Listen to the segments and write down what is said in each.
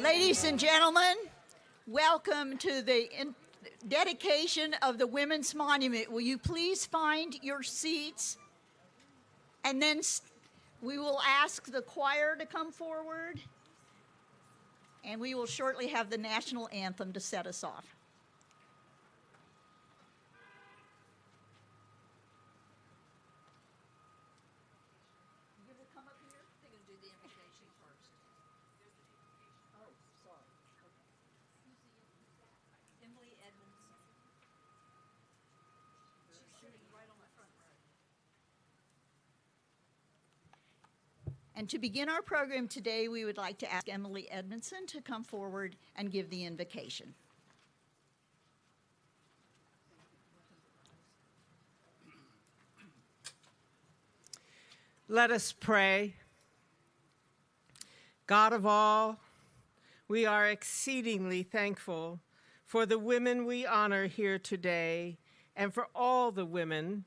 Ladies and gentlemen, welcome to the dedication of the Women's Monument. Will you please find your seats? And then we will ask the choir to come forward, and we will shortly have the national anthem to set us off. And to begin our program today, we would like to ask Emily Edmondson to come forward and give the invocation. Let us pray. God of all, we are exceedingly thankful for the women we honor here today and for all the women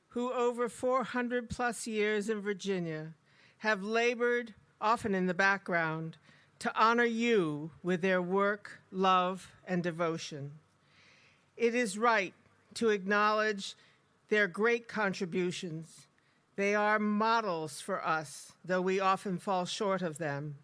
who over 400 plus years in Virginia have labored, often in the background, to honor you with their work, love, and devotion. It is right to acknowledge their great contributions. They are models for us, though we often fall short of them.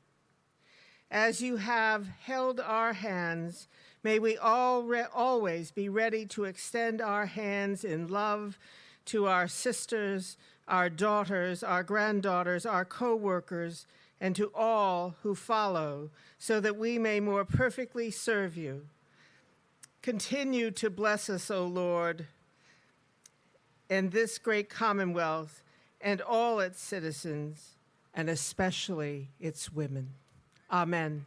As you have held our hands, may we always be ready to extend our hands in love to our sisters, our daughters, our granddaughters, our co-workers, and to all who follow, so that we may more perfectly serve you. Continue to bless us, O Lord, and this great Commonwealth, and all its citizens, and especially its women. Amen.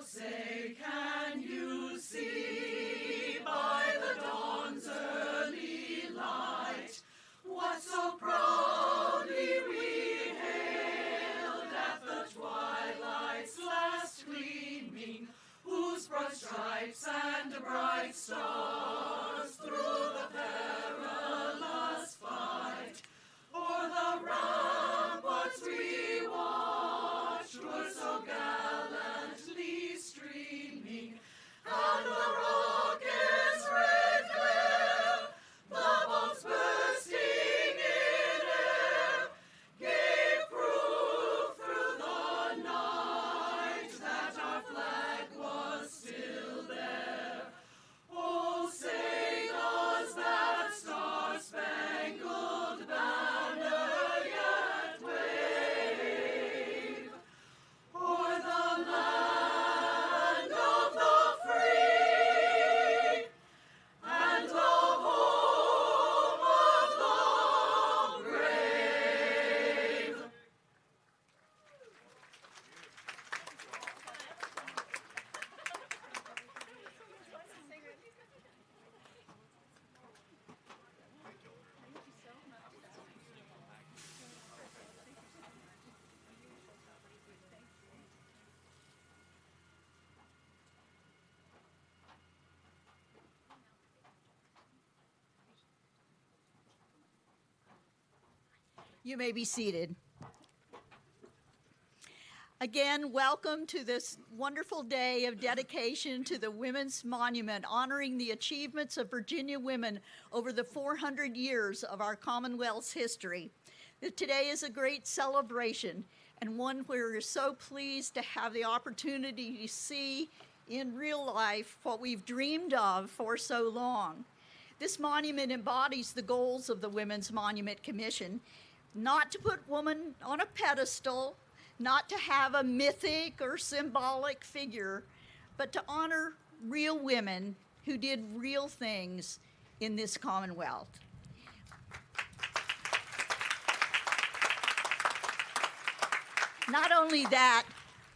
Say, can you see by the dawn's early light what so proudly we hailed at the twilight's last gleaming, whose broad stripes and bright stars through the perilous fight o'er the ramparts we watched were so gallantly streaming, and the rocket's red glare, the bombs bursting in air, gave proof through the night that our flag was still there. Oh, say does that star-spangled banner yet wave o'er the land of the free and the home of the brave? You may be seated. Again, welcome to this wonderful day of dedication to the Women's Monument, honoring the achievements of Virginia women over the 400 years of our Commonwealth's history. Today is a great celebration and one where we're so pleased to have the opportunity to see in real life what we've dreamed of for so long. This monument embodies the goals of the Women's Monument Commission, not to put women on a pedestal, not to have a mythic or symbolic figure, but to honor real women who did real things in this Commonwealth. Not only that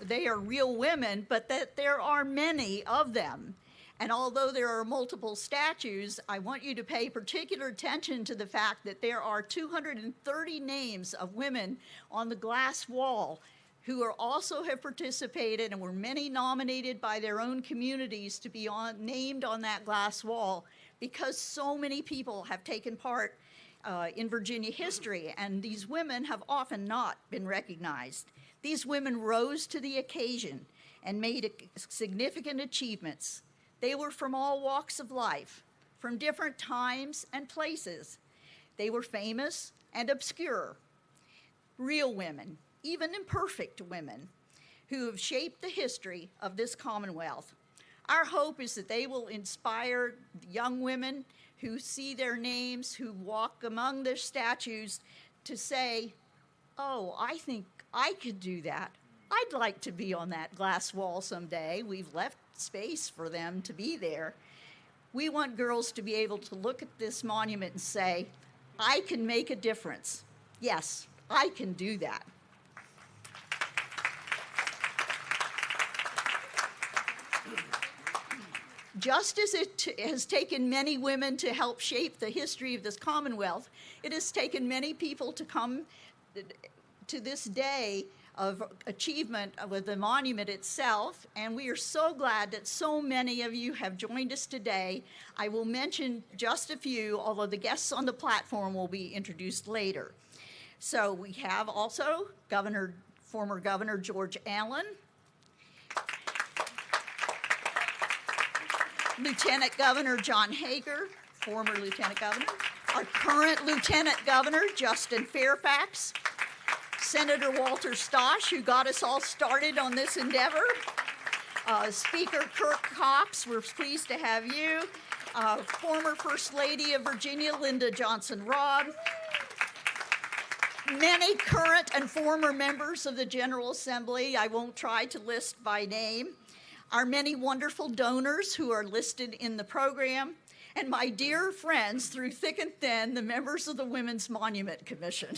they are real women, but that there are many of them. And although there are multiple statues, I want you to pay particular attention to the fact that there are 230 names of women on the glass wall who are also have participated and were many nominated by their own communities to be named on that glass wall because so many people have taken part in Virginia history, and these women have often not been recognized. These women rose to the occasion and made significant achievements. They were from all walks of life, from different times and places. They were famous and obscure, real women, even imperfect women, who have shaped the history of this Commonwealth. Our hope is that they will inspire young women who see their names, who walk among their statues, to say, oh, I think I could do that. I'd like to be on that glass wall someday. We've left space for them to be there. We want girls to be able to look at this monument and say, I can make a difference. Yes, I can do that. Just as it has taken many women to help shape the history of this Commonwealth, it has taken many people to come to this day of achievement with the monument itself, and we are so glad that so many of you have joined us today. I will mention just a few, although the guests on the platform will be introduced later. So we have also former Governor George Allen, Lieutenant Governor John Hager, former Lieutenant Governor, our current Lieutenant Governor Justin Fairfax, Senator Walter Stosh, who got us all started on this endeavor, Speaker Kirk Cox, we're pleased to have you, former First Lady of Virginia Lyndon Johnson Robb, many current and former members of the General Assembly, I won't try to list by name, our many wonderful donors who are listed in the program, and my dear friends through thick and thin, the members of the Women's Monument Commission.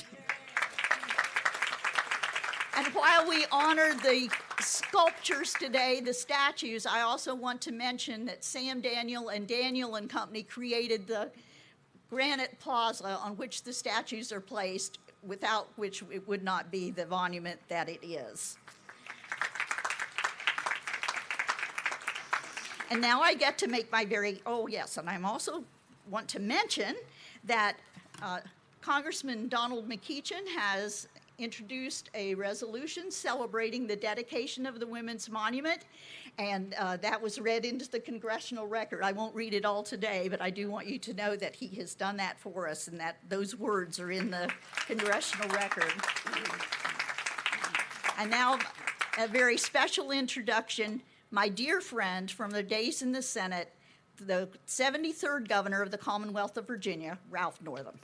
And while we honor the sculptures today, the statues, I also want to mention that Sam Daniel and Daniel and Company created the granite plaza on which the statues are placed, without which it would not be the monument that it is. And now I get to make my and I also want to mention that Congressman Donald McEachin has introduced a resolution celebrating the dedication of the Women's Monument, and that was read into the congressional record. I won't read it all today, but I do want you to know that he has done that for us and that those words are in the congressional record. And now a very special introduction, my dear friend from the days in the Senate, the 73rd Governor of the Commonwealth of Virginia, Ralph Northam.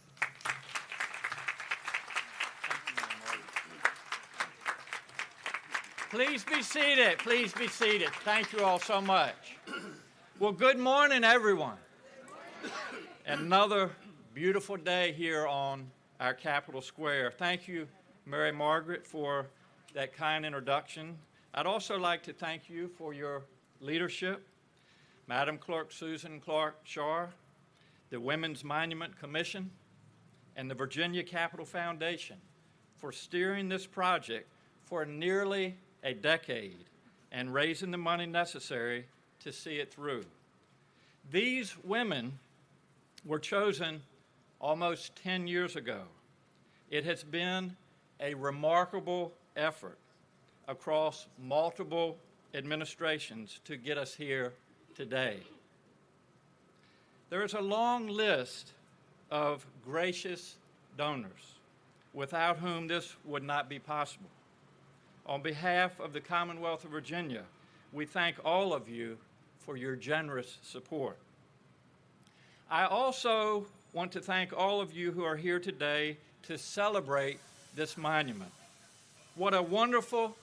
Please be seated. Please be seated. Thank you all so much. Well, good morning, everyone. Another beautiful day here on our Capitol Square. Thank you, Mary Margaret, for that kind introduction. I'd also like to thank you for your leadership, Madam Clerk Susan Clark Shar, the Women's Monument Commission, and the Virginia Capitol Foundation for steering this project for nearly a decade and raising the money necessary to see it through. These women were chosen almost 10 years ago. It has been a remarkable effort, across multiple administrations to get us here today. There is a long list of gracious donors without whom this would not be possible. On behalf of the Commonwealth of Virginia, we thank all of you for your generous support. I also want to thank all of you who are here today to celebrate this monument. What a wonderful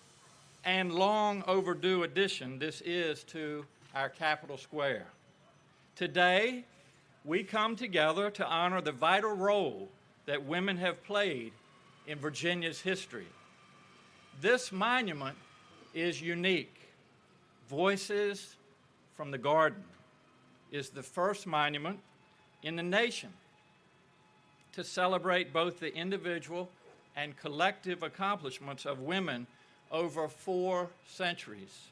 and long overdue addition this is to our Capitol Square. Today, we come together to honor the vital role that women have played in Virginia's history. This monument is unique. Voices from the Garden is the first monument in the nation to celebrate both the individual and collective accomplishments of women over 4 centuries.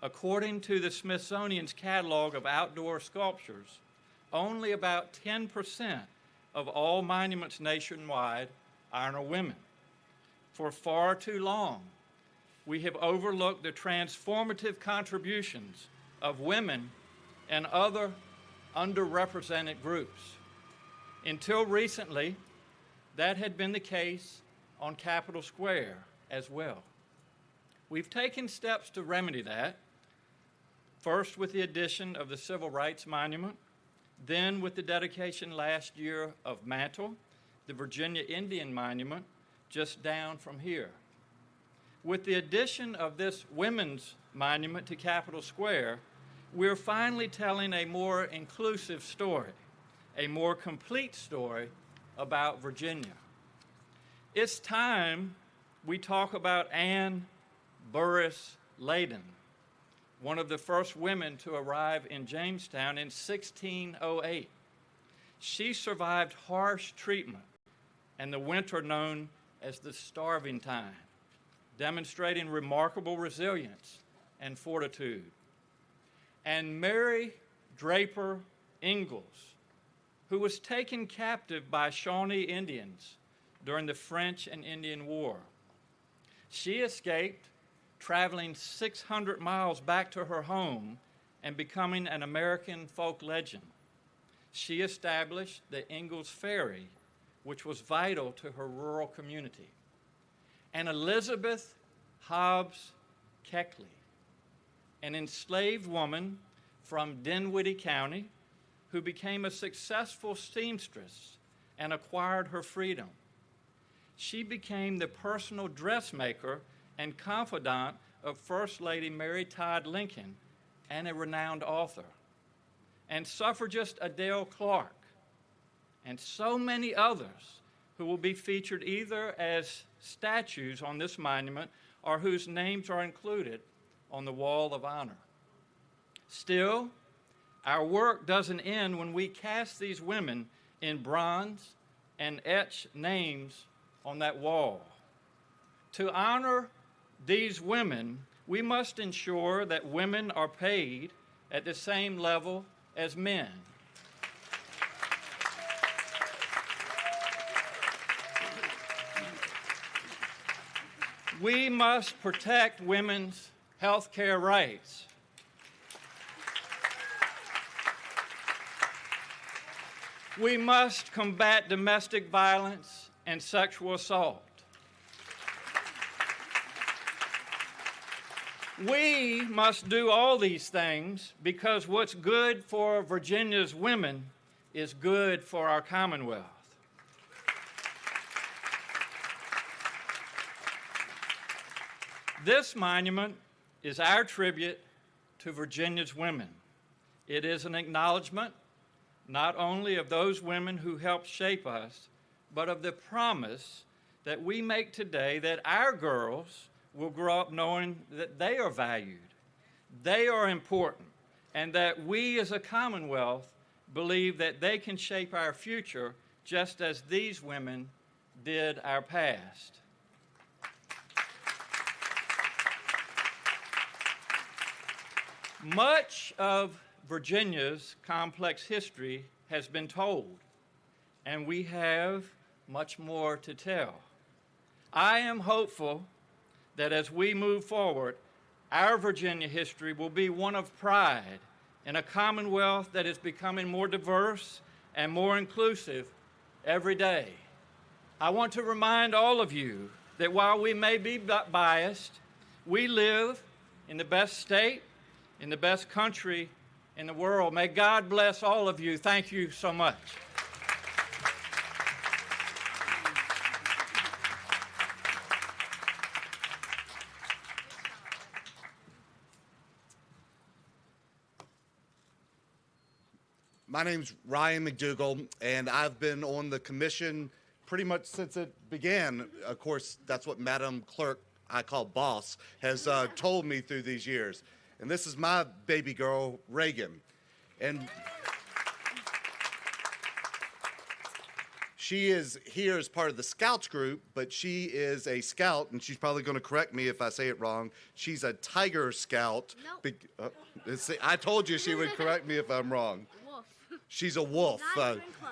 According to the Smithsonian's catalog of outdoor sculptures, only about 10% of all monuments nationwide honor women. For far too long, we have overlooked the transformative contributions of women and other underrepresented groups. Until recently, that had been the case on Capitol Square as well. We've taken steps to remedy that, first with the addition of the Civil Rights Monument, then with the dedication last year of Mantle, the Virginia Indian Monument, just down from here. With the addition of this women's monument to Capitol Square, we're finally telling a more inclusive story, a more complete story about Virginia. It's time we talk about Anne Burris Layden, one of the first women to arrive in Jamestown in 1608. She survived harsh treatment and the winter known as the Starving Time, demonstrating remarkable resilience and fortitude. And Mary Draper Ingalls, who was taken captive by Shawnee Indians during the French and Indian War. She escaped, traveling 600 miles back to her home and becoming an American folk legend. She established the Ingalls Ferry, which was vital to her rural community. And Elizabeth Hobbs Keckley, an enslaved woman from Dinwiddie County who became a successful seamstress and acquired her freedom. She became the personal dressmaker and confidant of First Lady Mary Todd Lincoln and a renowned author. And suffragist Adele Clark, and so many others who will be featured either as statues on this monument or whose names are included on the Wall of Honor. Still, our work doesn't end when we cast these women in bronze and etch names on that wall. To honor these women, we must ensure that women are paid at the same level as men. We must protect women's health care rights. We must combat domestic violence and sexual assault. We must do all these things because what's good for Virginia's women is good for our Commonwealth. This monument is our tribute to Virginia's women. It is an acknowledgement not only of those women who helped shape us, but of the promise that we make today that our girls will grow up knowing that they are valued, they are important, and that we as a Commonwealth believe that they can shape our future just as these women did our past. Much of Virginia's complex history has been told, and we have much more to tell. I am hopeful that as we move forward, our Virginia history will be one of pride in a Commonwealth that is becoming more diverse and more inclusive every day. I want to remind all of you that while we may be biased, we live in the best state, in the best country in the world. May God bless all of you. Thank you so much. My name's Ryan McDougall, and I've been on the commission pretty much since it began. Of course, that's what Madam Clerk, I call boss, has told me through these years. And this is my baby girl, Reagan. And she is here as part of the Scouts group, but she is a Scout, and she's probably going to correct me if I say it wrong. She's a Tiger Scout. No. I told you she would correct me if I'm wrong. She's a wolf.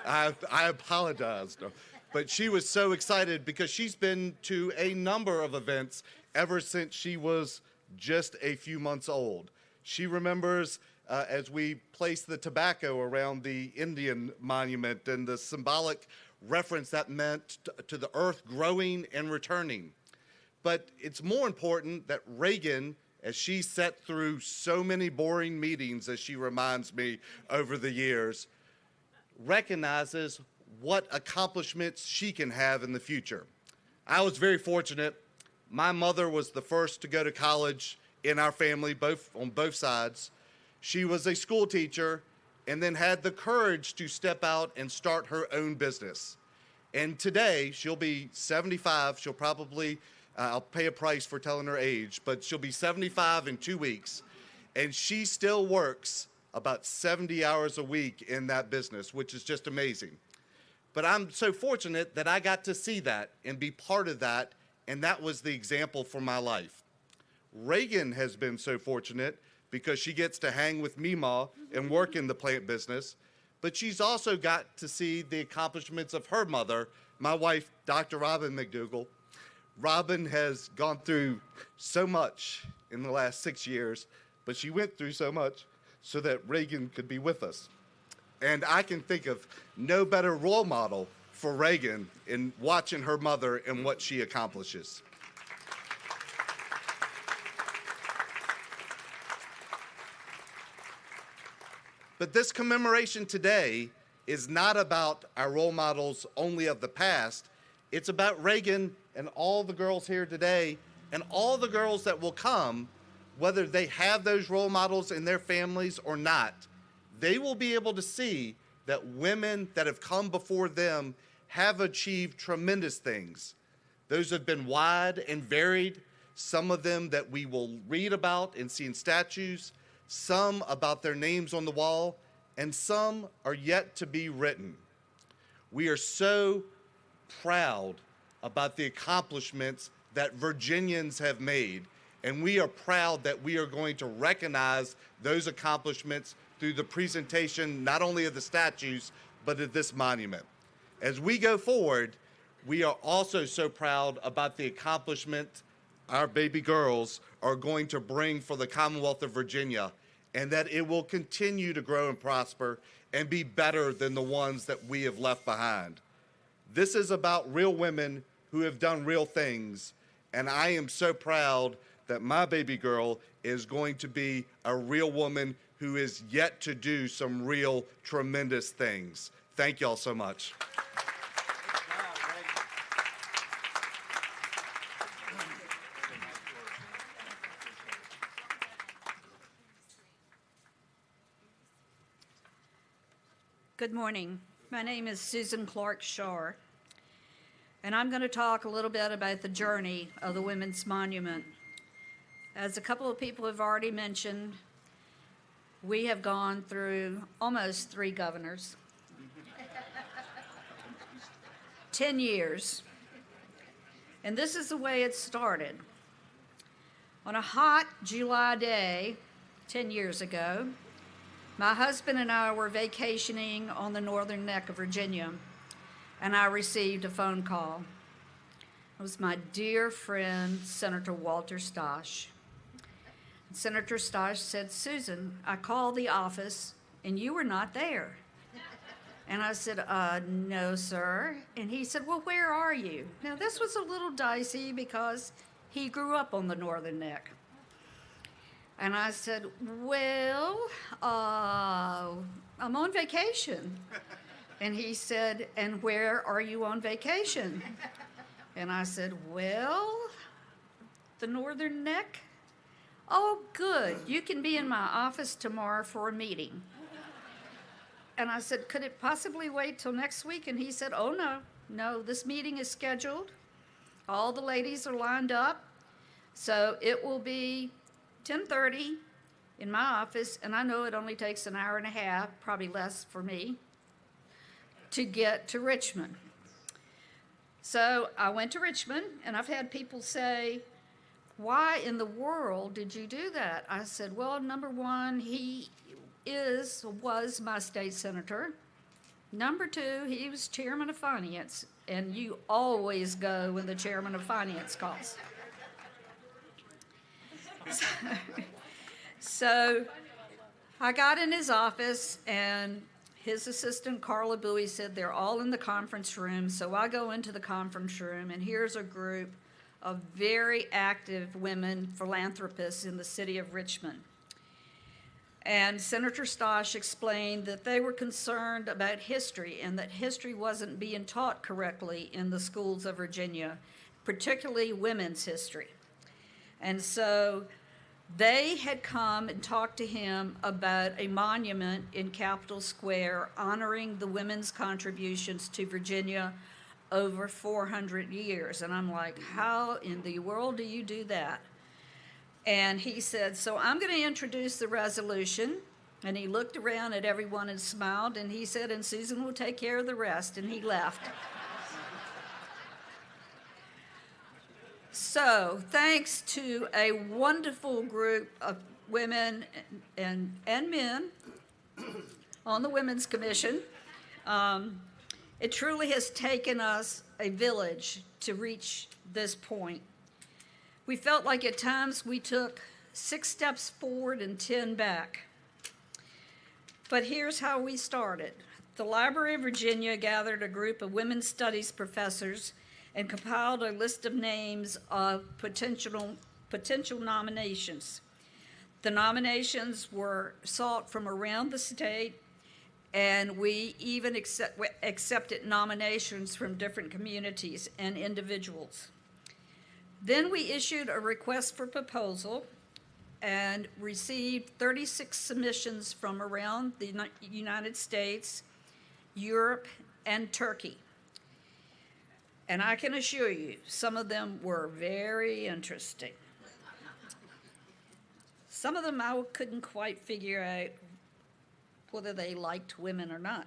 I apologize. No. But she was so excited because she's been to a number of events ever since she was just a few months old. She remembers as we placed the tobacco around the Indian monument and the symbolic reference that meant to the earth growing and returning. But it's more important that Reagan, as she sat through so many boring meetings, as she reminds me over the years, recognizes what accomplishments she can have in the future. I was very fortunate. My mother was the first to go to college in our family, on both sides. She was a school teacher and then had the courage to step out and start her own business. And today, she'll be 75. She'll probably I'll pay a price for telling her age, but she'll be 75 in 2 weeks, and she still works about 70 hours a week in that business, which is just amazing. But I'm so fortunate that I got to see that and be part of that, and that was the example for my life. Reagan has been so fortunate because she gets to hang with Meemaw and work in the plant business, but she's also got to see the accomplishments of her mother, my wife, Dr. Robin McDougall. Robin has gone through so much in the last 6 years, but she went through so much so that Reagan could be with us. And I can think of no better role model for Reagan in watching her mother and what she accomplishes. But this commemoration today is not about our role models only of the past. It's about Reagan and all the girls here today and all the girls that will come, whether they have those role models in their families or not. They will be able to see that women that have come before them have achieved tremendous things. Those have been wide and varied, some of them that we will read about and see in statues, some about their names on the wall, and some are yet to be written. We are so proud about the accomplishments that Virginians have made, and we are proud that we are going to recognize those accomplishments through the presentation not only of the statues, but of this monument. As we go forward, we are also so proud about the accomplishment our baby girls are going to bring for the Commonwealth of Virginia, and that it will continue to grow and prosper and be better than the ones that we have left behind. This is about real women who have done real things, and I am so proud that my baby girl is going to be a real woman who is yet to do some real tremendous things. Thank y'all so much. Good morning. My name is Susan Clark Shar, and I'm going to talk a little bit about the journey of the Women's Monument. As a couple of people have already mentioned, we have gone through almost 3 governors, 10 years, and this is the way it started. On a hot July day 10 years ago, my husband and I were vacationing on the northern neck of Virginia, and I received a phone call. was my dear friend, Senator Walter Stosh. Senator Stosh said, "Susan, I called the office and you were not there." And I said, "No, sir." And he said, "Well, where are you?" Now, this was a little dicey because he grew up on the Northern Neck. And I said, "Well, I'm on vacation." And he said, "And where are you on vacation?" And I said, "Well, the Northern Neck." "Oh, good. You can be in my office tomorrow for a meeting." And I said, "Could it possibly wait till next week?" And he said, "Oh, no, this meeting is scheduled. All the ladies are lined up. So it will be 10:30 in my office, and I know it only takes an hour and a half, probably less for me, to get to Richmond." So I went to Richmond, and I've had people say, "Why in the world did you do that?" I said, "Well, number one, he was my state senator. Number two, he was chairman of finance, and you always go when the chairman of finance calls." So I got in his office, and his assistant, Carla Bowie, said they're all in the conference room. So I go into the conference room, and here's a group of very active women philanthropists in the city of Richmond. And Senator Stosh explained that they were concerned about history and that history wasn't being taught correctly in the schools of Virginia, particularly women's history. And so they had come and talked to him about a monument in Capitol Square honoring the women's contributions to Virginia over 400 years. And I'm like, "How in the world do you do that?" And he said, "So I'm going to introduce the resolution." And he looked around at everyone and smiled, and he said, "And Susan will take care of the rest." And he left. So thanks to a wonderful group of women and men on the Women's Commission, it truly has taken us a village to reach this point. We felt like at times we took 6 steps forward and 10 back. But here's how we started. The Library of Virginia gathered a group of women's studies professors and compiled a list of names of potential nominations. The nominations were sought from around the state, and we even accepted nominations from different communities and individuals. Then we issued a request for proposal and received 36 submissions from around the United States, Europe, and Turkey. And I can assure you, some of them were very interesting. Some of them I couldn't quite figure out whether they liked women or not.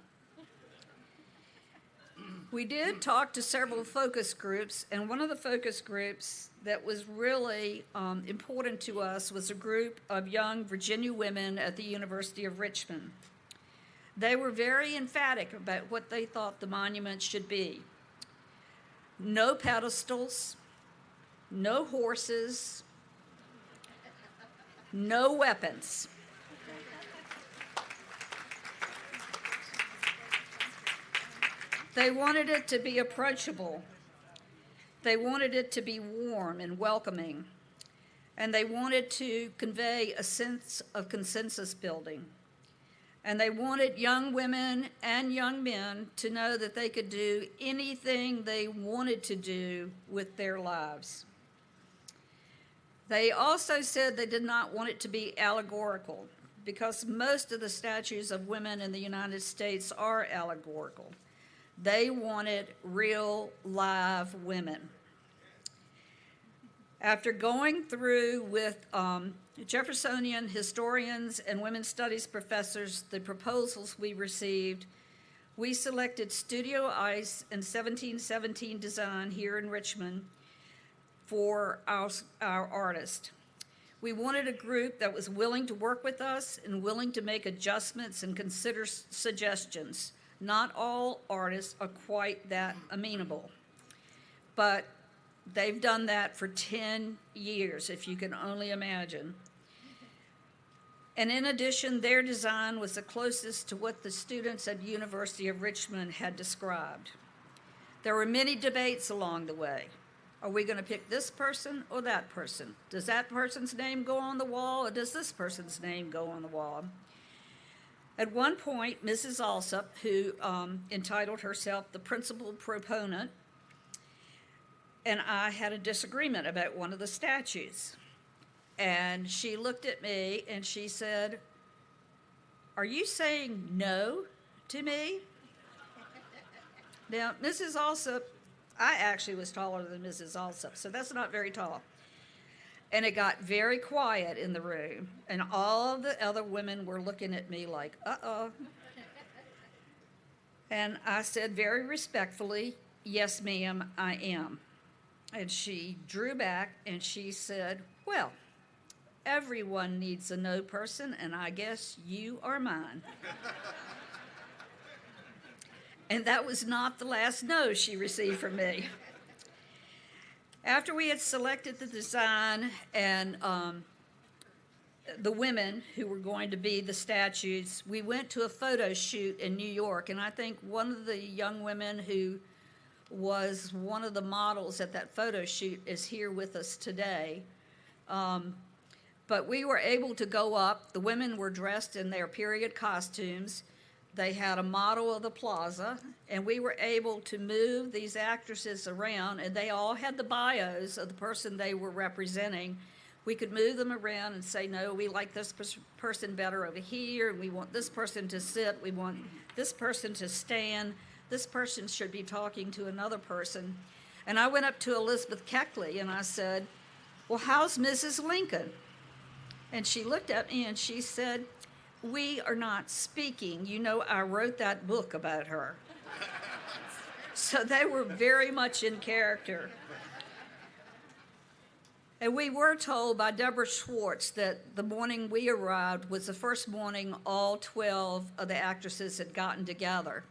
We did talk to several focus groups, and one of the focus groups that was really important to us was a group of young Virginia women at the University of Richmond. They were very emphatic about what they thought the monument should be. No pedestals, no horses, no weapons. They wanted it to be approachable. They wanted it to be warm and welcoming. And they wanted to convey a sense of consensus building. And they wanted young women and young men to know that they could do anything they wanted to do with their lives. They also said they did not want it to be allegorical, because most of the statues of women in the United States are allegorical. They wanted real, live women. After going through with Jeffersonian historians and women's studies professors the proposals we received, we selected Studio Ice and 1717 Design here in Richmond for our artist. We wanted a group that was willing to work with us and willing to make adjustments and consider suggestions. Not all artists are quite that amenable, but They've done that for 10 years, if you can only imagine. And in addition, their design was the closest to what the students at the University of Richmond had described. There were many debates along the way. Are we going to pick this person or that person? Does that person's name go on the wall, or does this person's name go on the wall? At one point, Mrs. Alsop, who entitled herself the principal proponent, and I had a disagreement about one of the statues. And she looked at me and she said, "Are you saying no to me?" Now, Mrs. Alsop, I actually was taller than Mrs. Alsop, so that's not very tall. And it got very quiet in the room, and all the other women were looking at me like, uh-oh. And I said very respectfully, "Yes, ma'am, I am." And she drew back and she said, "Well, everyone needs a no person, and I guess you are mine." And that was not the last no she received from me. After we had selected the design and the women who were going to be the statues, we went to a photo shoot in New York, and I think one of the young women who was one of the models at that photo shoot is here with us today. But we were able to go up. The women were dressed in their period costumes. They had a model of the plaza, and we were able to move these actresses around, and they all had the bios of the person they were representing. We could move them around and say, "No, we like this person better over here, and we want this person to sit, we want this person to stand, this person should be talking to another person." And I went up to Elizabeth Keckley and I said, "Well, how's Mrs. Lincoln?" And she looked at me and she said, "We are not speaking. You know, I wrote that book about her." So they were very much in character. And we were told by Deborah Schwartz that the morning we arrived was the first morning all 12 of the actresses had gotten together.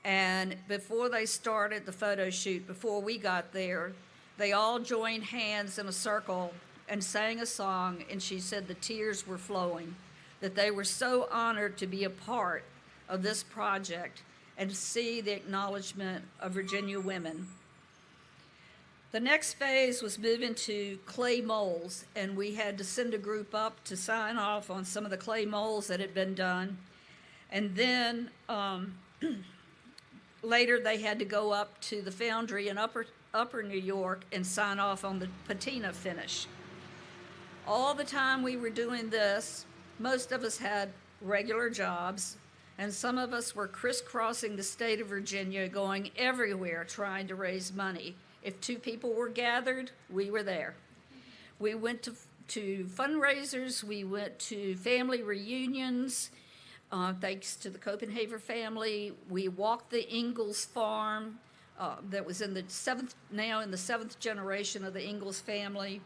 And before they started the photo shoot, before we got there, they all joined hands in a circle and sang a song, and she said the tears were flowing, that they were so honored to be a part of this project and to see the acknowledgement of Virginia women. The next phase was moving to clay molds, and we had to send a group up to sign off on some of the clay molds that had been done. And then later they had to go up to the foundry in upper New York and sign off on the patina finish. All the time we were doing this, most of us had regular jobs, and some of us were crisscrossing the state of Virginia, going everywhere trying to raise money. If two people were gathered, we were there. We went to fundraisers, we went to family reunions, thanks to the Copenhagen family. We walked the Ingalls farm that was in the seventh generation of the Ingalls family.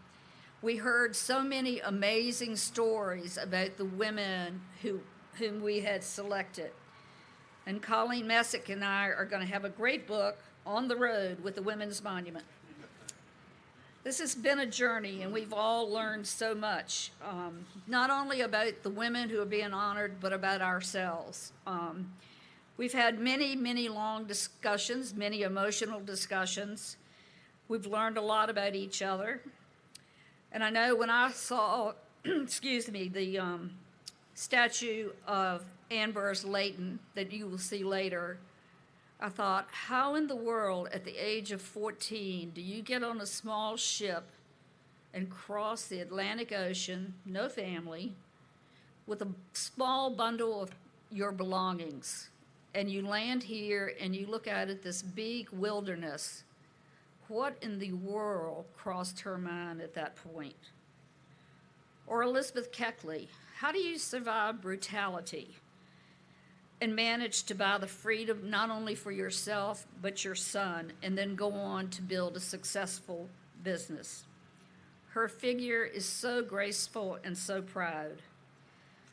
We heard so many amazing stories about the women whom we had selected. And Colleen Messick and I are going to have a great book on the road with the Women's Monument. This has been a journey, and we've all learned so much, not only about the women who are being honored, but about ourselves. We've had many, many long discussions, many emotional discussions. We've learned a lot about each other. And I know when I saw, the statue of Ann Burrs Layton that you will see later, I thought, how in the world at the age of 14 do you get on a small ship and cross the Atlantic Ocean, no family, with a small bundle of your belongings, and you land here and you look out at this big wilderness? What in the world crossed her mind at that point? Or Elizabeth Keckley, how do you survive brutality and manage to buy the freedom not only for yourself, but your son, and then go on to build a successful business? Her figure is so graceful and so proud.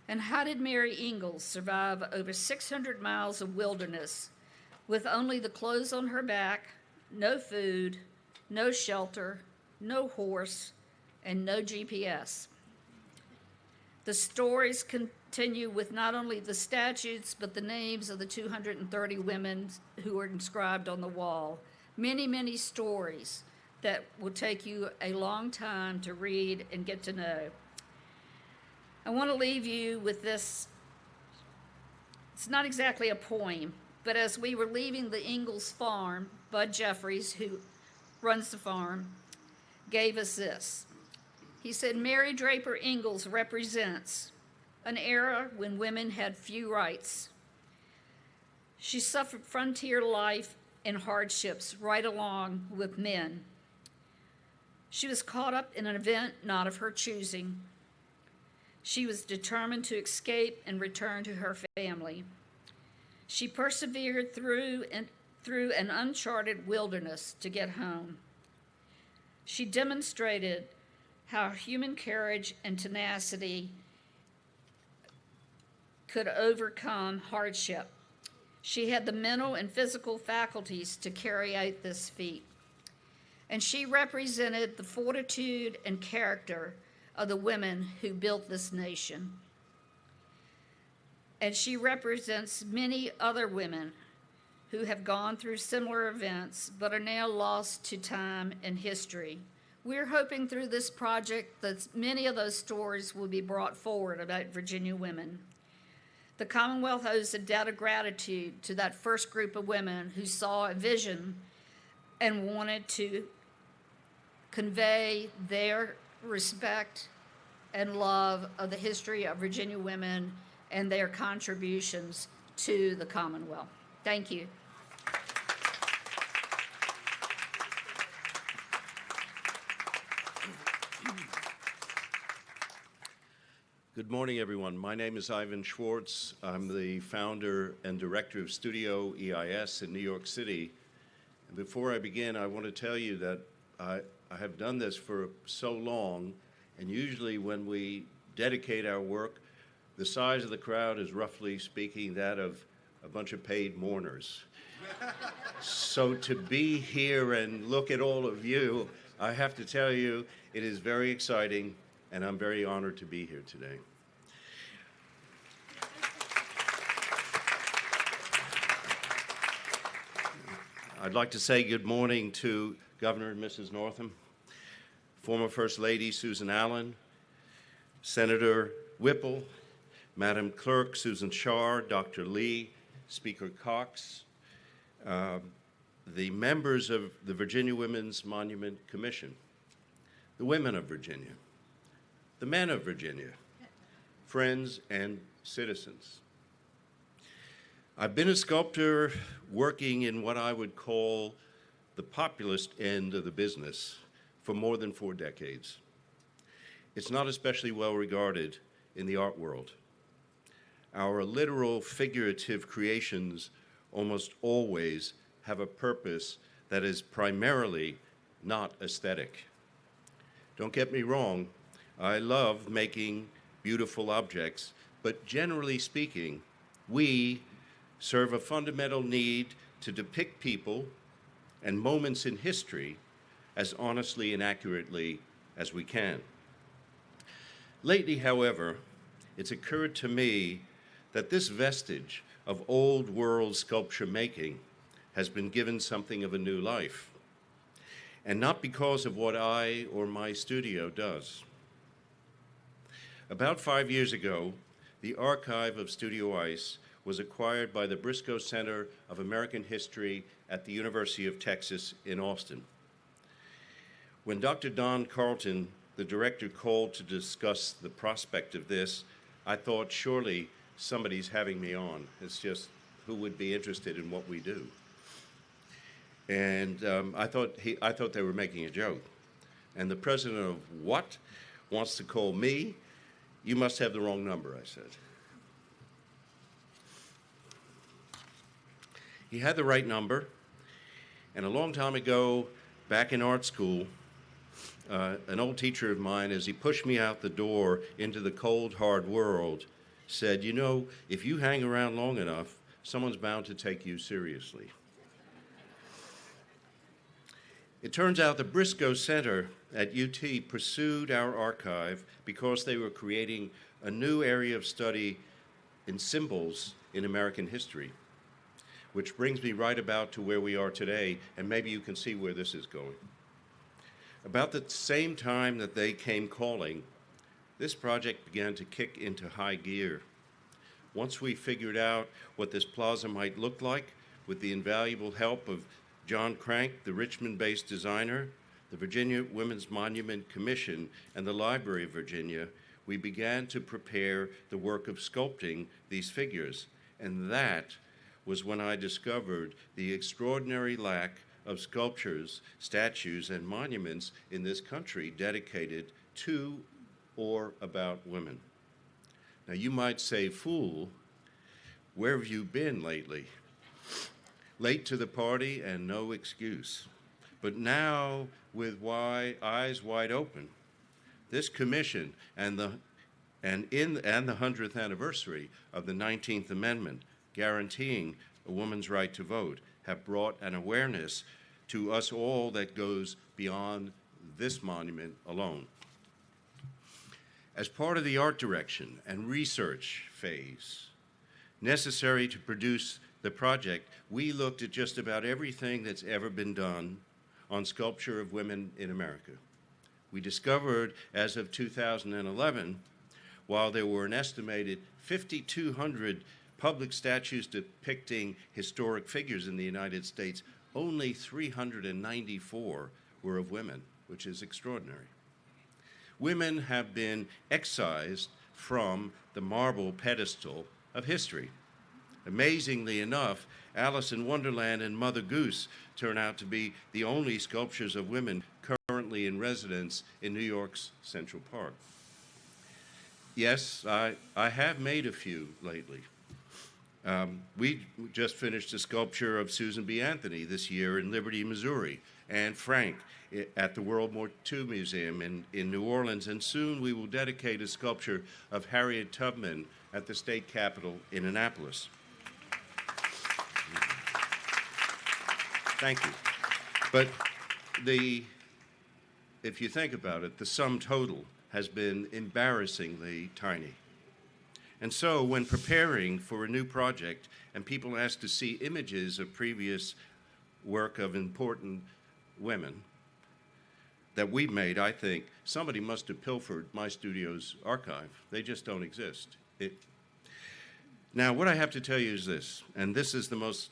And how did Mary Ingalls survive over 600 miles of wilderness with only the clothes on her back, no food, no shelter, no horse, and no GPS. The stories continue with not only the statutes, but the names of the 230 women who are inscribed on the wall. Many, many stories that will take you a long time to read and get to know. I want to leave you with this. It's not exactly a poem, but as we were leaving the Ingalls farm, Bud Jeffries, who runs the farm, gave us this. He said, Mary Draper Ingalls represents an era when women had few rights. She suffered frontier life and hardships right along with men. She was caught up in an event not of her choosing. She was determined to escape and return to her family. She persevered through an uncharted wilderness to get home. She demonstrated how human courage and tenacity could overcome hardship. She had the mental and physical faculties to carry out this feat. And she represented the fortitude and character of the women who built this nation. And she represents many other women who have gone through similar events but are now lost to time and history. We're hoping through this project that many of those stories will be brought forward about Virginia women. The Commonwealth owes a debt of gratitude to that first group of women who saw a vision and wanted to convey their respect and love of the history of Virginia women and their contributions to the Commonwealth. Thank you. Good morning, everyone. My name is Ivan Schwartz. I'm the founder and director of Studio EIS in New York City. And before I begin, I want to tell you that I have done this for so long, and usually when we dedicate our work, the size of the crowd is, roughly speaking, that of a bunch of paid mourners. So to be here and look at all of you, I have to tell you, it is very exciting, and I'm very honored to be here today. I'd like to say good morning to Governor and Mrs. Northam, former First Lady Susan Allen, Senator Whipple, Madam Clerk Susan Shar, Dr. Lee, Speaker Cox, the members of the Virginia Women's Monument Commission, the women of Virginia, the men of Virginia, friends and citizens. I've been a sculptor working in what I would call the populist end of the business for more than 4 decades. It's not especially well regarded in the art world. Our literal, figurative creations almost always have a purpose that is primarily not aesthetic. Don't get me wrong, I love making beautiful objects, but generally speaking, we serve a fundamental need to depict people and moments in history as honestly and accurately as we can. Lately, however, it's occurred to me that this vestige of old world sculpture making has been given something of a new life, and not because of what I or my studio does. About 5 years ago, the archive of Studio ICE was acquired by the Briscoe Center of American History at the University of Texas in Austin. When Dr. Don Carlton, the director, called to discuss the prospect of this, I thought, surely somebody's having me on. It's just, who would be interested in what we do? And I thought they were making a joke. And the president of what wants to call me? You must have the wrong number, I said. He had the right number, and a long time ago, back in art school, an old teacher of mine, as he pushed me out the door into the cold, hard world, said, you know, if you hang around long enough, someone's bound to take you seriously. It turns out the Briscoe Center at UT pursued our archive because they were creating a new area of study in symbols in American history, which brings me right about to where we are today, and maybe you can see where this is going. About the same time that they came calling, this project began to kick into high gear. Once we figured out what this plaza might look like, with the invaluable help of John Crank, the Richmond-based designer, the Virginia Women's Monument Commission, and the Library of Virginia, we began to prepare the work of sculpting these figures. And that was when I discovered the extraordinary lack of sculptures, statues, and monuments in this country dedicated to or about women. Now you might say, fool, where have you been lately? Late to the party and no excuse. But now, with eyes wide open, this commission and the 100th anniversary of the 19th Amendment guaranteeing a woman's right to vote have brought an awareness to us all that goes beyond this monument alone. As part of the art direction and research phase necessary to produce the project, we looked at just about everything that's ever been done on sculpture of women in America. We discovered, as of 2011, while there were an estimated 5,200 public statues depicting historic figures in the United States, only 394 were of women, which is extraordinary. Women have been excised from the marble pedestal of history. Amazingly enough, Alice in Wonderland and Mother Goose turn out to be the only sculptures of women currently in residence in New York's Central Park. Yes, I have made a few lately. We just finished a sculpture of Susan B. Anthony this year in Liberty, Missouri, and Frank at the World War II Museum in New Orleans, and soon we will dedicate a sculpture of Harriet Tubman at the state capitol in Annapolis. Thank you. But if you think about it, the sum total has been embarrassingly tiny. And so when preparing for a new project and people ask to see images of previous work of important women that we've made, I think somebody must have pilfered my studio's archive. They just don't exist. Now, what I have to tell you is this, and this is the most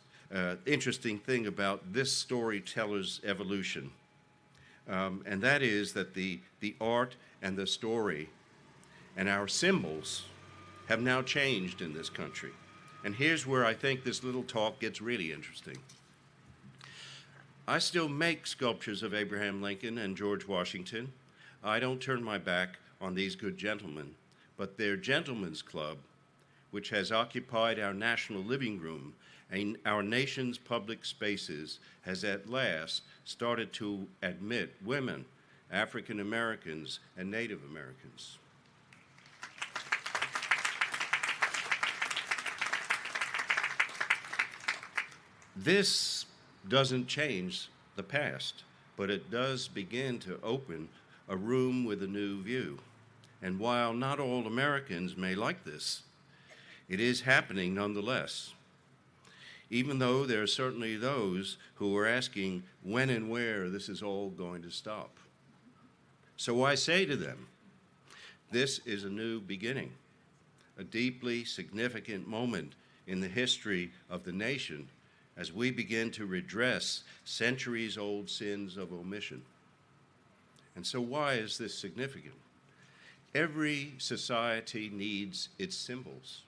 interesting thing about this storyteller's evolution, and that is that the art and the story and our symbols have now changed in this country. And here's where I think this little talk gets really interesting. I still make sculptures of Abraham Lincoln and George Washington. I don't turn my back on these good gentlemen, but their Gentlemen's Club, which has occupied our national living room and our nation's public spaces, has at last started to admit women, African Americans, and Native Americans. This doesn't change the past, but it does begin to open a room with a new view. And while not all Americans may like this, it is happening nonetheless. Even though there are certainly those who are asking when and where this is all going to stop. So I say to them, this is a new beginning, a deeply significant moment in the history of the nation as we begin to redress centuries-old sins of omission. And so why is this significant? Every society needs its symbols.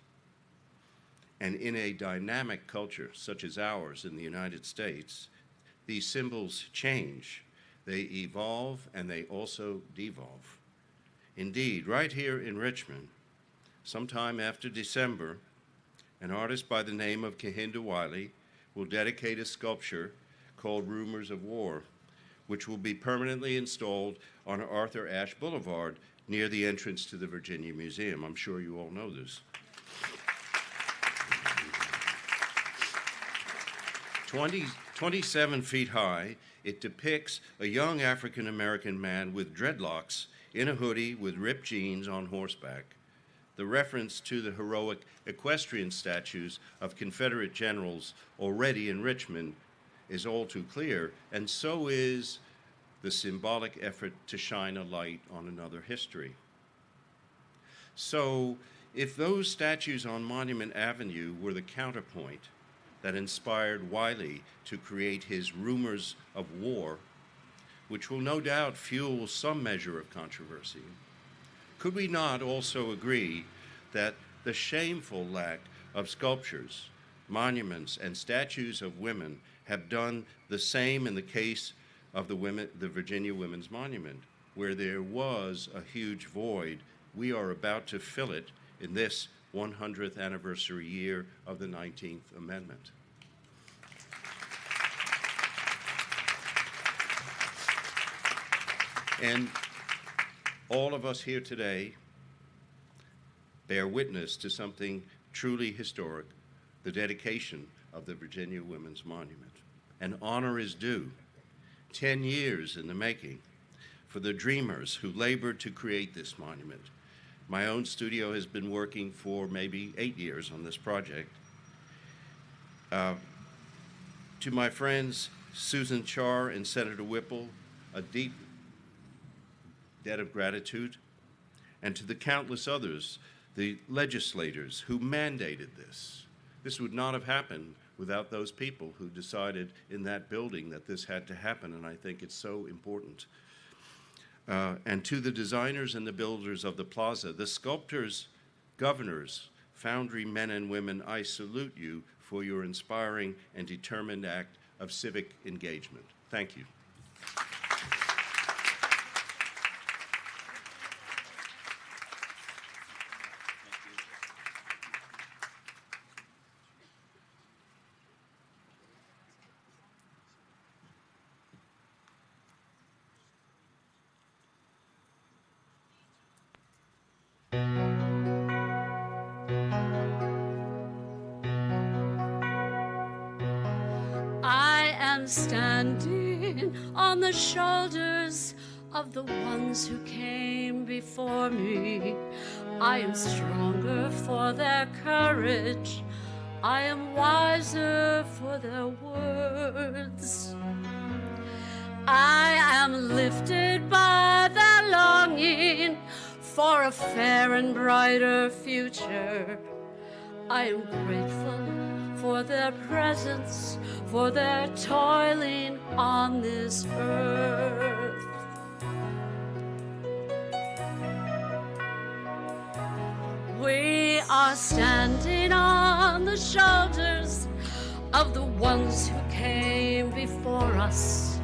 And in a dynamic culture such as ours in the United States, these symbols change. They evolve and they also devolve. Indeed, right here in Richmond, sometime after December, an artist by the name of Kehinde Wiley will dedicate a sculpture called Rumors of War, which will be permanently installed on Arthur Ashe Boulevard near the entrance to the Virginia Museum. I'm sure you all know this. 20 27 feet high, it depicts a young African-American man with dreadlocks in a hoodie with ripped jeans on horseback. The reference to the heroic equestrian statues of Confederate generals already in Richmond is all too clear, and so is the symbolic effort to shine a light on another history. So, if those statues on Monument Avenue were the counterpoint that inspired Wiley to create his Rumors of War, which will no doubt fuel some measure of controversy, could we not also agree that the shameful lack of sculptures, monuments, and statues of women have done the same in the case of the Virginia Women's Monument, where there was a huge void? We are about to fill it in this 100th anniversary year of the 19th Amendment. And all of us here today bear witness to something truly historic, the dedication of the Virginia Women's Monument. And honor is due. 10 years in the making for the dreamers who labored to create this monument. My own studio has been working for maybe 8 years on this project. To my friends Susan Char and Senator Whipple, a deep debt of gratitude, and to the countless others, the legislators who mandated this. This would not have happened without those people who decided in that building that this had to happen, and I think it's so important. And to the designers and the builders of the plaza, the sculptors, governors, foundry men and women, I salute you for your inspiring and determined act of civic engagement. Thank you. Standing on the shoulders of the ones who came before me. I am stronger for their courage. I am wiser for their words. I am lifted by their longing for a fair and brighter future. I am grateful for their presence, for their toiling on this earth. We are standing on the shoulders of the ones who came before us.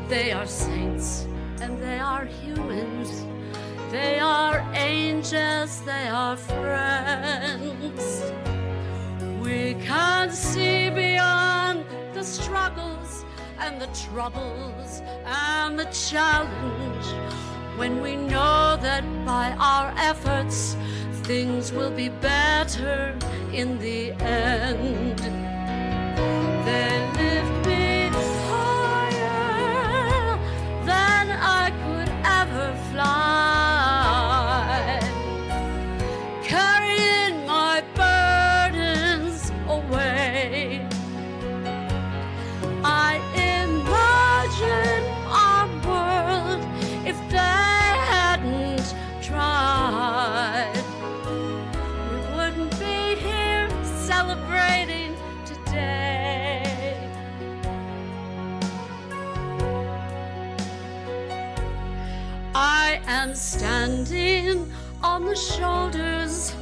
They are saints and they are humans. They are angels, they are friends. We can see beyond the struggles and the troubles and the challenge when we know that by our efforts things will be better in the end. They lift me higher than I could ever fly, carrying my burdens away. I imagine our world if they hadn't tried. We wouldn't be here celebrating today. I am standing on the shoulders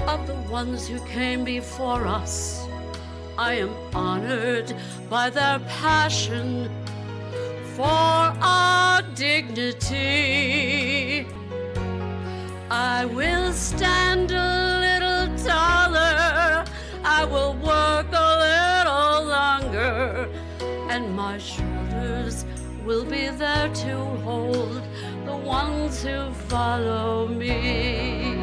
of the ones who came before us. I am honored by their passion for our dignity. I will stand a little taller, I will work a little longer, and my shoulders will be there to hold the ones who follow me.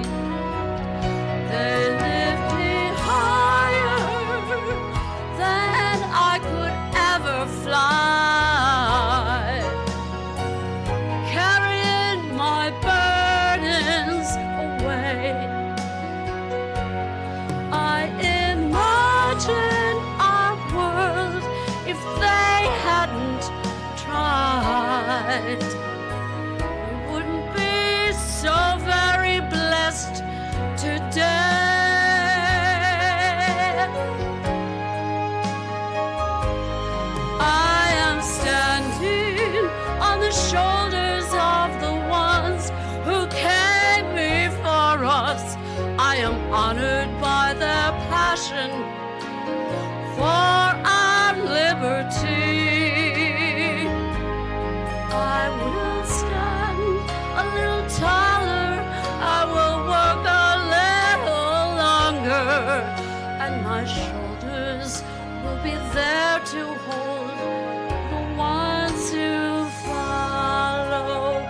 They lift me higher than I could it, we wouldn't be so very blessed today. I am standing on the shoulders of the ones who came before us. I am honored by their passion for our liberty. I will stand a little taller, I will work a little longer, and my shoulders will be there to hold the ones who follow me.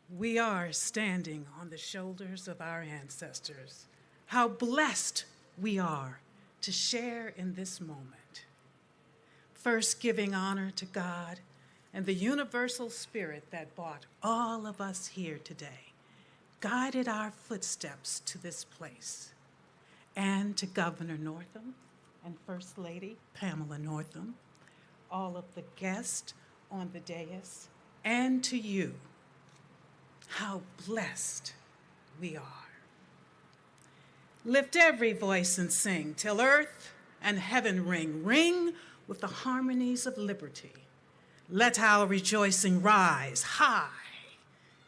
We are standing on the shoulders of our ancestors. How blessed we are to share in this moment. First, giving honor to God and the universal spirit that brought all of us here today, guided our footsteps to this place. And to Governor Northam and First Lady Pamela Northam, all of the guests on the dais, and to you, how blessed we are. Lift every voice and sing till earth and heaven ring, ring with the harmonies of liberty. Let our rejoicing rise high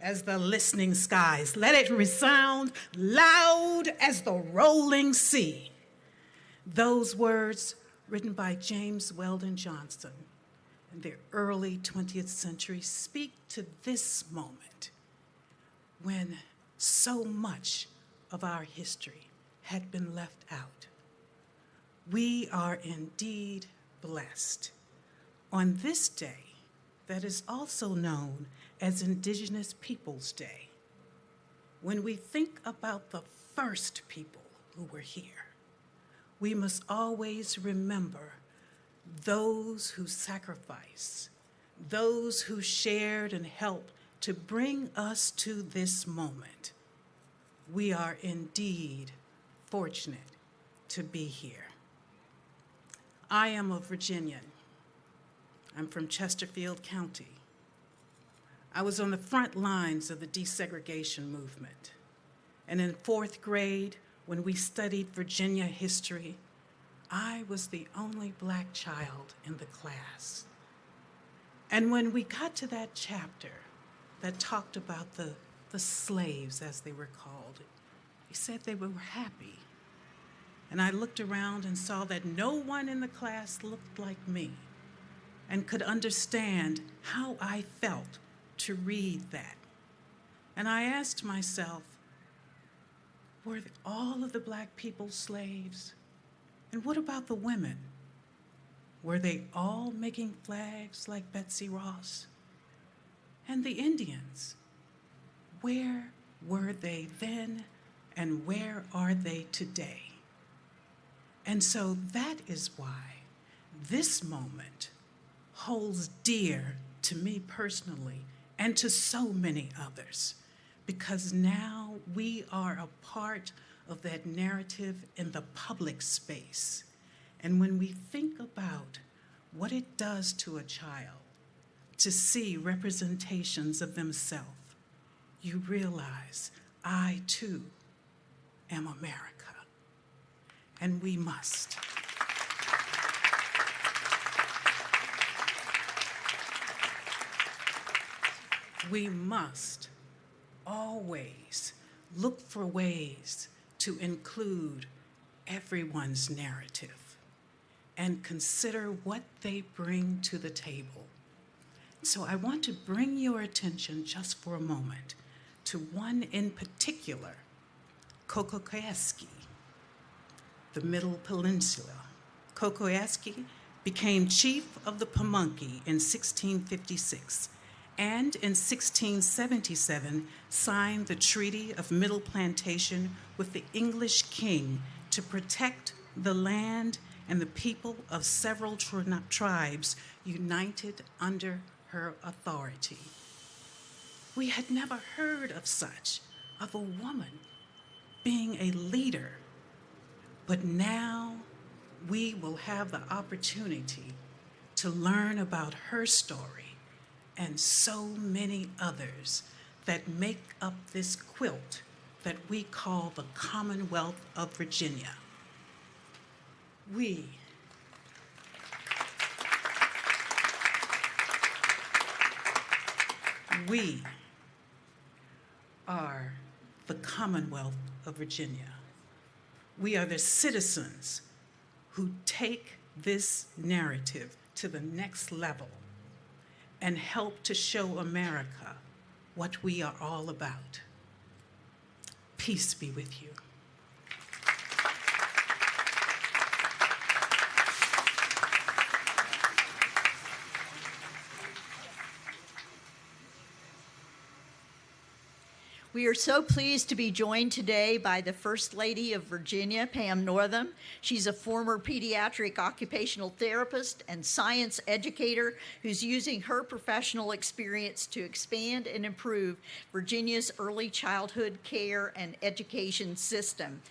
as the listening skies. Let it resound loud as the rolling sea. Those words written by James Weldon Johnson in the early 20th century speak to this moment when so much of our history had been left out. We are indeed blessed. On this day, that is also known as Indigenous Peoples Day, when we think about the first people who were here, we must always remember those who sacrificed, those who shared and helped to bring us to this moment. We are indeed fortunate to be here. I am a Virginian. I'm from Chesterfield County. I was on the front lines of the desegregation movement. And in 4th grade, when we studied Virginia history, I was the only Black child in the class. And when we got to that chapter that talked about the slaves, as they were called, he said they were happy. And I looked around and saw that no one in the class looked like me and could understand how I felt to read that. And I asked myself, were all of the Black people slaves? And what about the women? Were they all making flags like Betsy Ross? And the Indians, where were they then and where are they today? And so that is why this moment holds dear to me personally and to so many others, because now we are a part of that narrative in the public space. And when we think about what it does to a child to see representations of themselves, you realize I too am America. And we must. We must always look for ways to include everyone's narrative and consider what they bring to the table. So I want to bring your attention just for a moment to one in particular, Kokoyeski, the Middle Peninsula. Kokoyeski became chief of the Pamunkey in 1656, and in 1677 signed the Treaty of Middle Plantation with the English king to protect the land and the people of several tribes united under her authority. We had never heard of such, of a woman being a leader, but now we will have the opportunity to learn about her story and so many others that make up this quilt that we call the Commonwealth of Virginia. We are the Commonwealth of Virginia. We are the citizens who take this narrative to the next level and help to show America what we are all about. Peace be with you. We are so pleased to be joined today by the First Lady of Virginia, Pam Northam. She's a former pediatric occupational therapist and science educator who's using her professional experience to expand and improve Virginia's early childhood care and education system.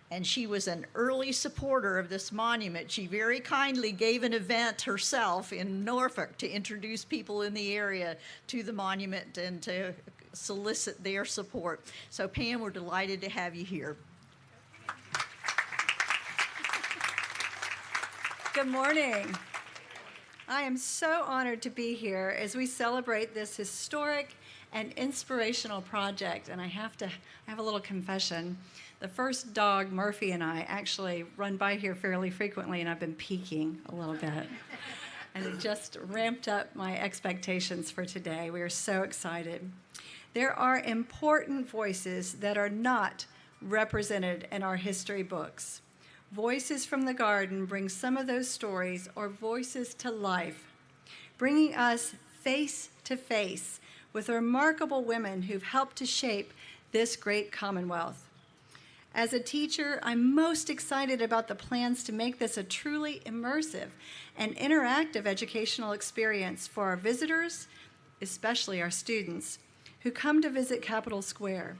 And she was an early supporter of this monument. She very kindly gave an event herself in Norfolk to introduce people in the area to the monument and to solicit their support. So Pam, we're delighted to have you here. Good morning. I am so honored to be here as we celebrate this historic and inspirational project. And I have a little confession. The first dog, Murphy, and I actually run by here fairly frequently, and I've been peeking a little bit. And it just ramped up my expectations for today. We are so excited. There are important voices that are not represented in our history books. Voices from the Garden bring some of those stories or voices to life, bringing us face to face with remarkable women who've helped to shape this great Commonwealth. As a teacher, I'm most excited about the plans to make this a truly immersive and interactive educational experience for our visitors, especially our students, who come to visit Capitol Square.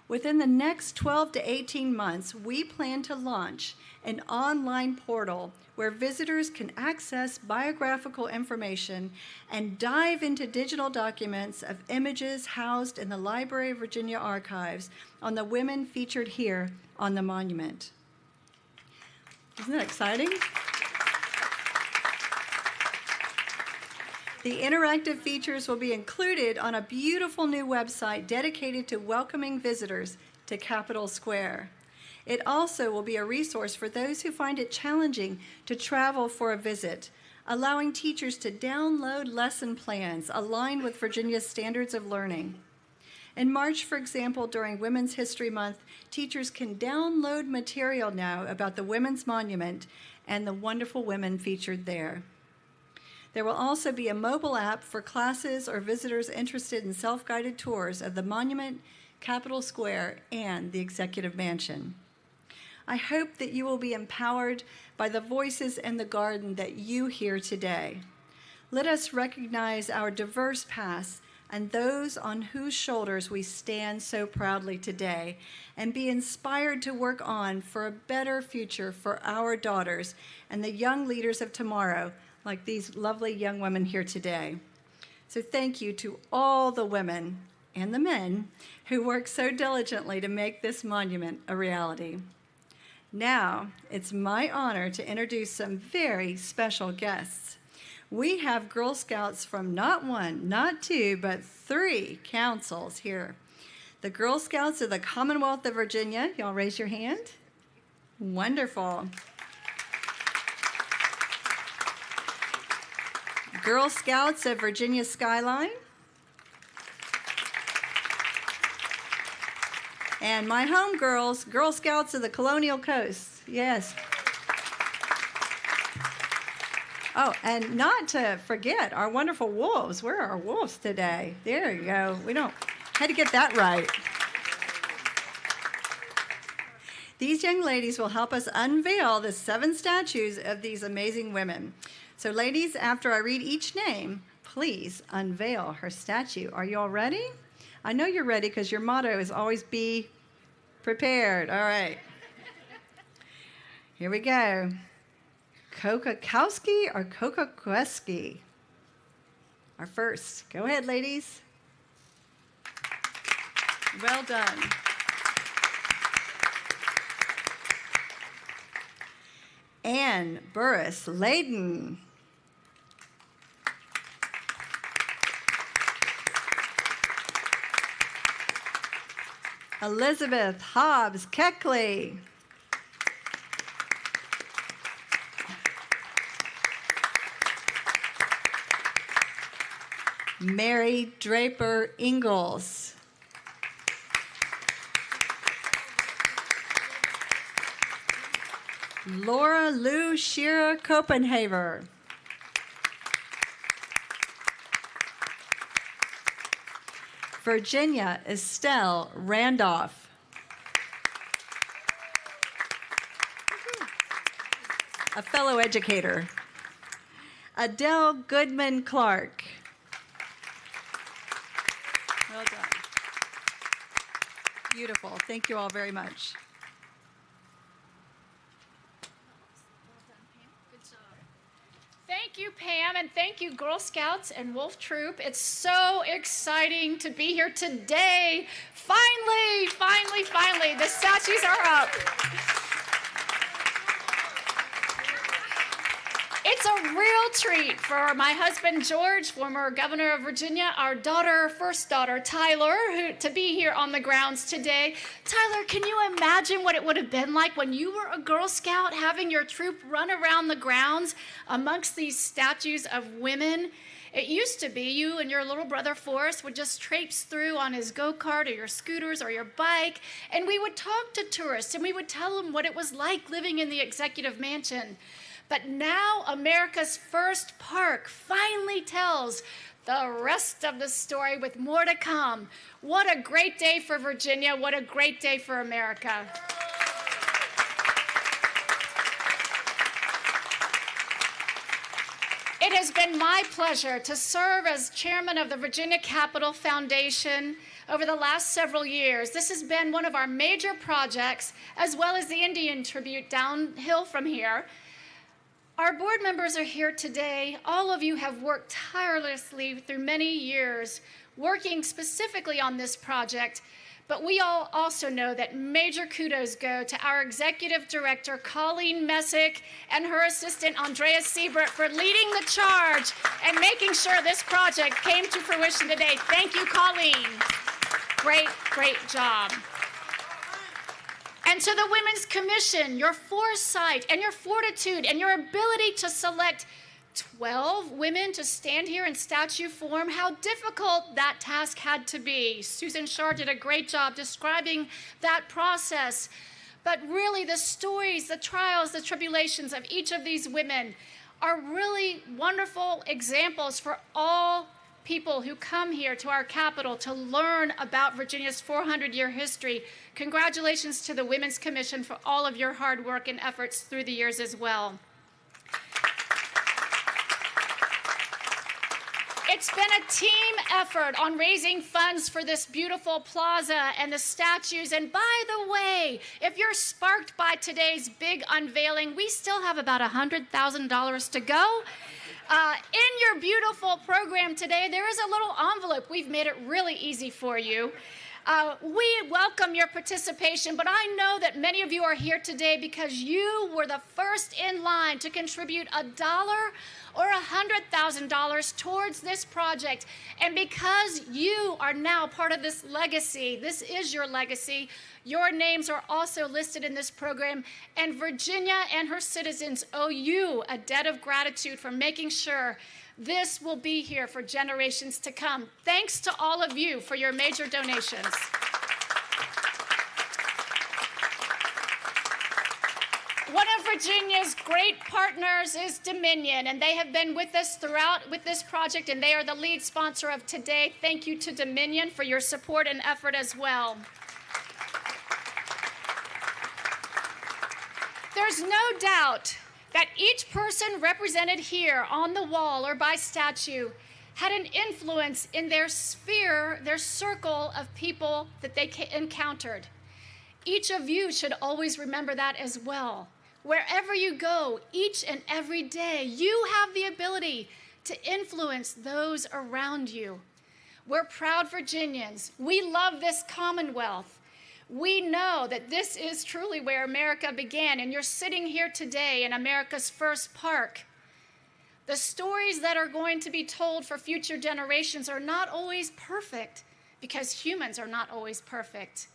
Within the next 12 to 18 months, we plan to launch an online portal where visitors can access biographical information and dive into digital documents of images housed in the Library of Virginia archives on the women featured here on the monument. Isn't that exciting? The interactive features will be included on a beautiful new website dedicated to welcoming visitors to Capitol Square. It also will be a resource for those who find it challenging to travel for a visit, allowing teachers to download lesson plans aligned with Virginia's standards of learning. In March, for example, during Women's History Month, teachers can download material now about the Women's Monument and the wonderful women featured there. There will also be a mobile app for classes or visitors interested in self-guided tours of the monument, Capitol Square, and the Executive Mansion. I hope that you will be empowered by the voices in the garden that you hear today. Let us recognize our diverse past and those on whose shoulders we stand so proudly today, and be inspired to work on for a better future for our daughters and the young leaders of tomorrow, like these lovely young women here today. So thank you to all the women and the men who work so diligently to make this monument a reality. Now, it's my honor to introduce some very special guests. We have Girl Scouts from not one, not two, but 3 councils here. The Girl Scouts of the Commonwealth of Virginia. Y'all raise your hand. Wonderful. Girl Scouts of Virginia Skyline. And my home girls, Girl Scouts of the Colonial Coast. Yes. Oh, and not to forget our wonderful wolves. Where are our wolves today? There you go. Had to get that right. These young ladies will help us unveil the 7 statues of these amazing women. So ladies, after I read each name, please unveil her statue. Are you all ready? I know you're ready because your motto is always be prepared. All right. Here we go. Kokakowski or Kokakweski? Our first. Go ahead, ladies. Well done. Anne Burris Layden. Elizabeth Hobbs Keckley. Mary Draper Ingalls. Laura Lou Shearer Copenhaver. Virginia Estelle Randolph. A fellow educator. Adele Goodman Clark. Well done. Beautiful. Thank you all very much. Thank you, Pam, and thank you, Girl Scouts and Wolf Troop. It's so exciting to be here today. Finally, the statues are up. It's a real treat for my husband, George, former governor of Virginia, our first daughter, Tyler, to be here on the grounds today. Tyler, can you imagine what it would have been like when you were a Girl Scout having your troop run around the grounds amongst these statues of women? It used to be you and your little brother Forrest would just traipse through on his go-kart or your scooters or your bike, and we would talk to tourists and we would tell them what it was like living in the executive mansion. But now America's first park finally tells the rest of the story with more to come. What a great day for Virginia. What a great day for America. It has been my pleasure to serve as chairman of the Virginia Capitol Foundation over the last several years. This has been one of our major projects, as well as the Indian tribute downhill from here. Our board members are here today. All of you have worked tirelessly through many years, working specifically on this project, but we all also know that major kudos go to our executive director, Colleen Messick, and her assistant, Andrea Siebert, for leading the charge and making sure this project came to fruition today. Thank you, Colleen. Great job. And to the Women's Commission, your foresight and your fortitude and your ability to select 12 women to stand here in statue form, how difficult that task had to be. Susan Shar did a great job describing that process. But really, the stories, the trials, the tribulations of each of these women are really wonderful examples for all people who come here to our capital to learn about Virginia's 400-year history. Congratulations to the Women's Commission for all of your hard work and efforts through the years as well. It's been a team effort on raising funds for this beautiful plaza and the statues. And by the way, if you're sparked by today's big unveiling, we still have about $100,000 to go. In your beautiful program today, there is a little envelope. We've made it really easy for you. We welcome your participation, but I know that many of you are here today because you were the first in line to contribute $1 or $100,000 towards this project. And because you are now part of this legacy, this is your legacy, your names are also listed in this program, and Virginia and her citizens owe you a debt of gratitude for making sure this will be here for generations to come. Thanks to all of you for your major donations. One of Virginia's great partners is Dominion, and they have been with us throughout with this project, and they are the lead sponsor of today. Thank you to Dominion for your support and effort as well. There's no doubt that each person represented here on the wall or by statue had an influence in their sphere, their circle of people that they encountered. Each of you should always remember that as well. Wherever you go, each and every day, you have the ability to influence those around you. We're proud Virginians. We love this Commonwealth. We know that this is truly where America began, and you're sitting here today in America's first park. The stories that are going to be told for future generations are not always perfect, because humans are not always perfect.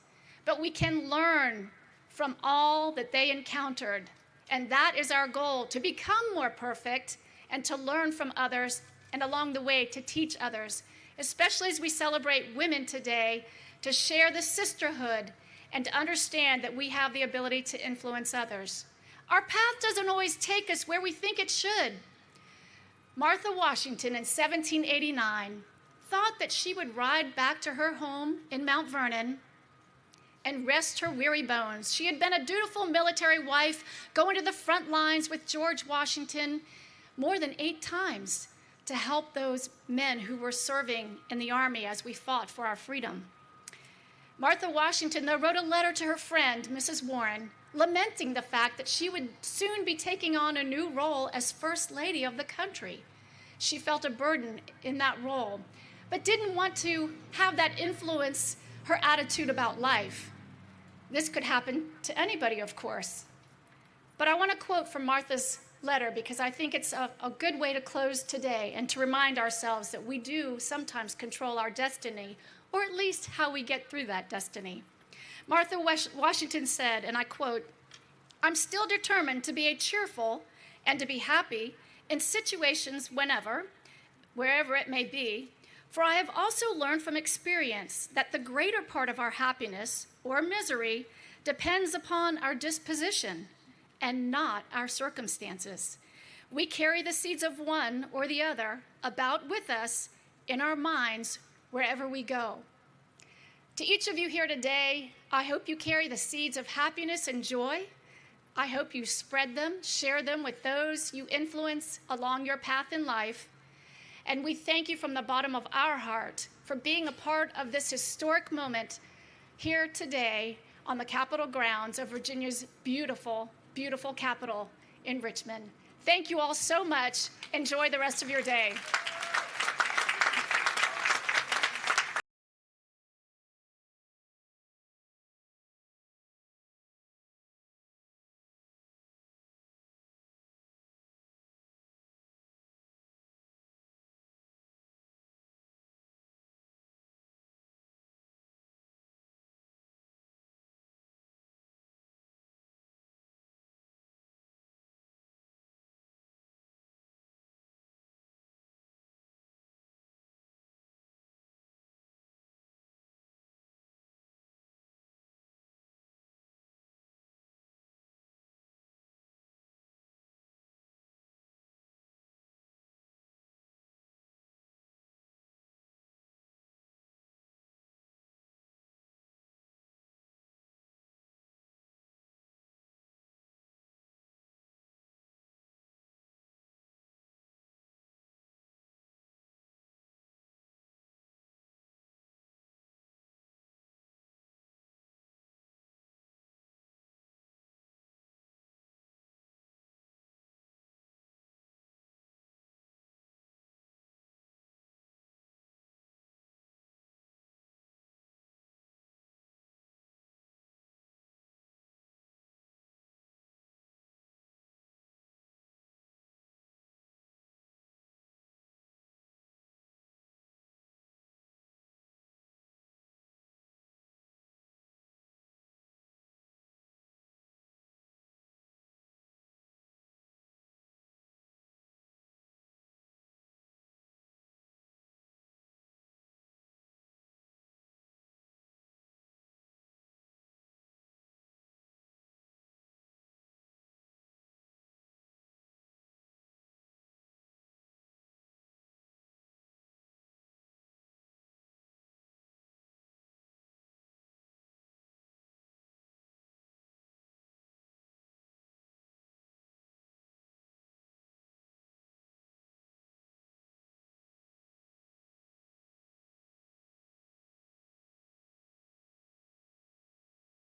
But we can learn from all that they encountered. And that is our goal, to become more perfect and to learn from others, and along the way to teach others, especially as we celebrate women today, to share the sisterhood and to understand that we have the ability to influence others. Our path doesn't always take us where we think it should. Martha Washington in 1789 thought that she would ride back to her home in Mount Vernon and rest her weary bones. She had been a dutiful military wife, going to the front lines with George Washington more than 8 times to help those men who were serving in the army as we fought for our freedom. Martha Washington, though, wrote a letter to her friend, Mrs. Warren, lamenting the fact that she would soon be taking on a new role as First Lady of the country. She felt a burden in that role, but didn't want to have that influence her attitude about life. This could happen to anybody, of course. But I want to quote from Martha's letter, because I think it's a good way to close today and to remind ourselves that we do sometimes control our destiny, or at least how we get through that destiny. Martha Washington said, and I quote, "I'm still determined to be a cheerful and to be happy in situations wherever it may be, for I have also learned from experience that the greater part of our happiness or misery depends upon our disposition and not our circumstances. We carry the seeds of one or the other about with us in our minds wherever we go." To each of you here today, I hope you carry the seeds of happiness and joy. I hope you spread them, share them with those you influence along your path in life. And we thank you from the bottom of our heart for being a part of this historic moment here today on the Capitol grounds of Virginia's beautiful, beautiful capital in Richmond. Thank you all so much. Enjoy the rest of your day.